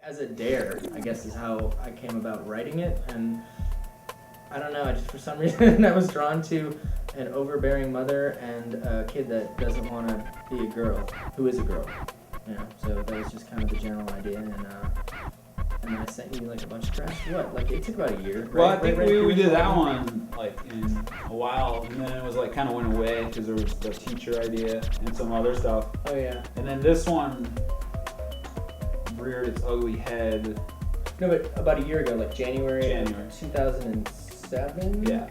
as a dare, I guess is how I came about writing it. And I don't know, I just for some reason I was drawn to an overbearing mother and a kid that doesn't want to be a girl, who is a girl. You know, so that was just kind of the general idea. And then I sent you like a bunch of drafts. What? Like it took about a year. Well, right? I think Right we did that one like in a while, and then it was like kind of went away because there was the teacher idea and some other stuff. Oh yeah. And then this one reared its ugly head. No, but about a year ago, like January. 2007. Yeah.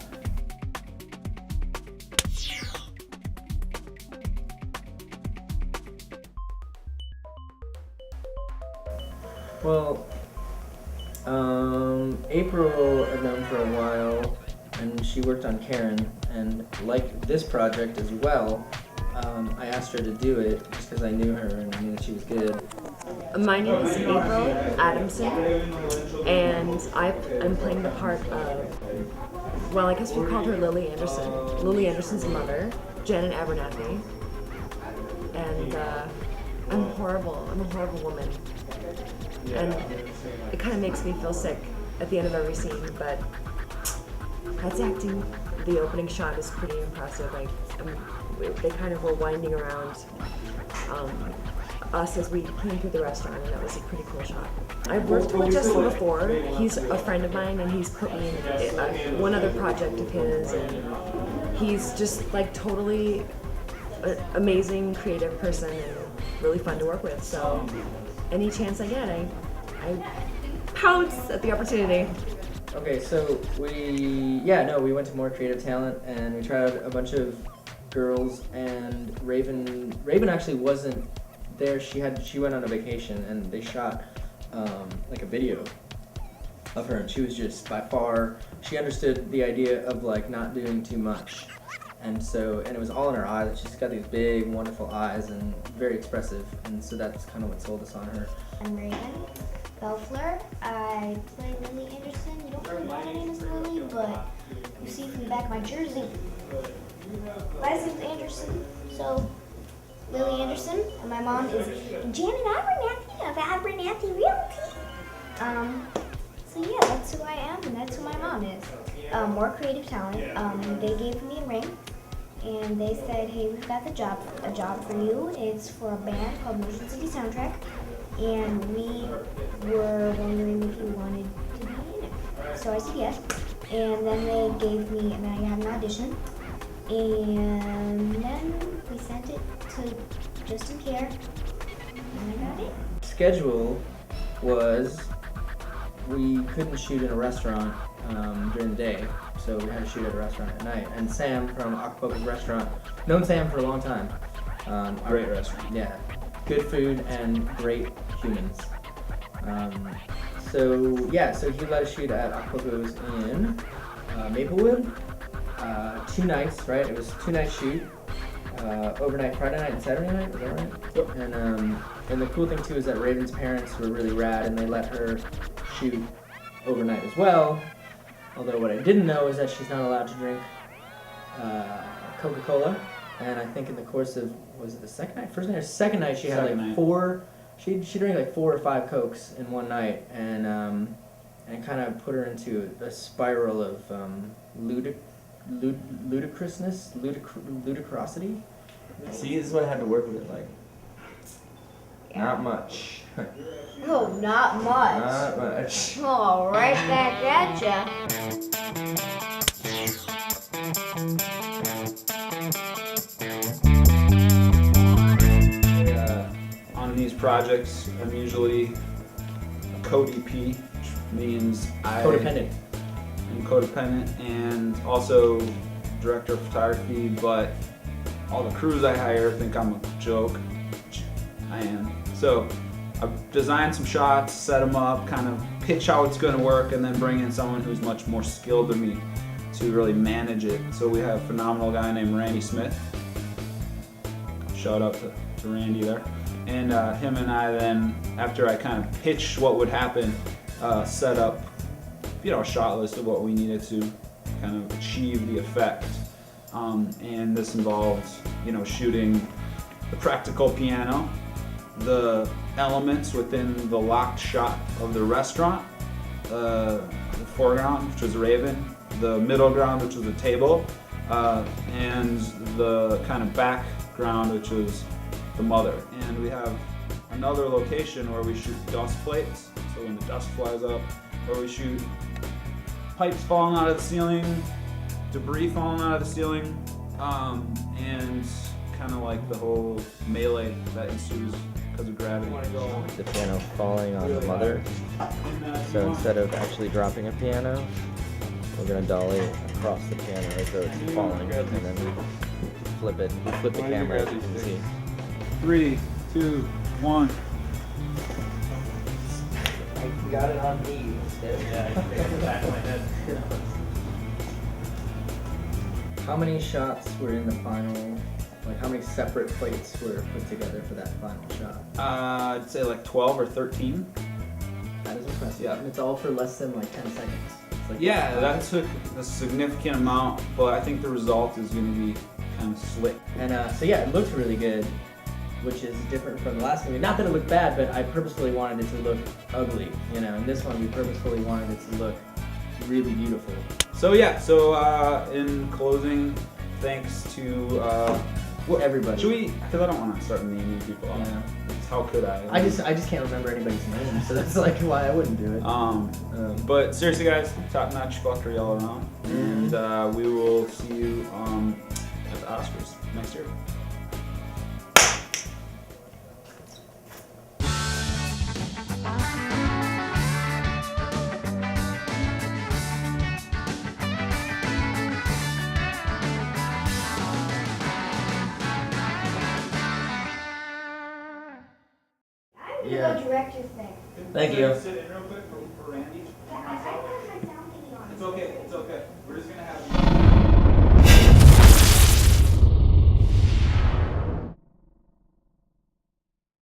Well, April I've known for a while, and she worked on Karen, and like this project as well, I asked her to do it just because I knew her and I knew that she was good. My name is April Adamson, and I am playing the part of, well, I guess we called her Lily Anderson. Lily Anderson's mother, Janet Abernathy, and I'm horrible. I'm a horrible woman. And it kind of makes me feel sick at the end of every scene, but that's acting. The opening shot is pretty impressive. They kind of were winding around us as we came through the restaurant, and that was a pretty cool shot. I've worked with Justin before. He's a friend of mine, and he's put me in one other project of his, and he's just like totally an amazing creative person and really fun to work with. So any chance I get, I pounce at the opportunity. Okay, so we went to more creative talent and we tried out a bunch of girls, and Raven actually wasn't there. She went on a vacation and they shot like a video of her, and she was just by far, she understood the idea of like not doing too much. And it was all in her eyes. She's got these big, wonderful eyes and very expressive. And so that's kind of what sold us on her. I'm Raven Belfler. I play Lily Anderson. You don't really know my name is Lily, but you see from the back of my jersey. Last name's Anderson. So, Lily Anderson, and my mom is Janet Abernathy of Abernathy Realty. So yeah, that's who I am, and that's who my mom is. More creative talent. They gave me a ring, and they said, "Hey, we've got a job for you. It's for a band called Motion City Soundtrack, and we were wondering if you wanted to be in it." So I said yes, and then they gave me, and then I had an audition, and then we sent it to Justin Pierre, and I got it. Schedule was we couldn't shoot in a restaurant during the day, so we had to shoot at a restaurant at night. And Sam from Acapulco's restaurant, known Sam for a long time. Great restaurant. Yeah, good food and great humans. So he let us shoot at Acapulco's in Maplewood. 2 nights, right? It was 2-night shoot. Overnight, Friday night and Saturday night, is that right? Yep. And the cool thing too is that Raven's parents were really rad, and they let her shoot overnight as well. Although what I didn't know is that she's not allowed to drink Coca-Cola. And I think in the course of, was it the second night, first night or second night, she had like 4. She drank like 4 or 5 Cokes in one night, and kind of put her into a spiral of ludicrosity. See, this is what I had to work with. Like, not much. Oh, not much. Not much. Oh, right back at ya. On these projects, I'm usually a co-DP, which means Codependent. I'm codependent and also director of photography, but all the crews I hire think I'm a joke, which I am. So I've designed some shots, set them up, kind of pitch how it's going to work, and then bring in someone who's much more skilled than me to really manage it. So we have a phenomenal guy named Randy Smith. Shout out to Randy there. And him and I then, after I kind of pitched what would happen, set up a shot list of what we needed to kind of achieve the effect. And this involves, shooting the practical piano, the elements within the locked shot of the restaurant. The foreground, which was Raven, the middle ground, which was a table, and the kind of background, which was the mother. And we have another location where we shoot dust plates, so when the dust flies up, where we shoot pipes falling out of the ceiling, debris falling out of the ceiling, and kind of like the whole melee that ensues because of gravity. The piano falling on the mother. So instead of actually dropping a piano, we're gonna dolly across the piano as though it's falling, and then we flip it. We flip the camera, as you can see. 3, 2, 1. I got it on me instead. Yeah, I can the back of my head. How many shots were in the final? Like, how many separate plates were put together for that final shot? I'd say like 12 or 13. That is impressive. Yeah. And it's all for less than like 10 seconds. It's like Yeah, that took a significant amount, but I think the result is going to be kind of slick. And so yeah, it looked really good, which is different from the last movie. Not that it looked bad, but I purposefully wanted it to look ugly. You know, in this one we purposefully wanted it to look really beautiful. So yeah, in closing, thanks to Everybody. Should we? Because I don't want to start naming people. Yeah. How could I? I just can't remember anybody's name, so that's like why I wouldn't do it. But seriously, guys, top notch fucked or yell around, and we will see you at the Oscars next year. I'm gonna go director thing. Thank you. Sit in real quick for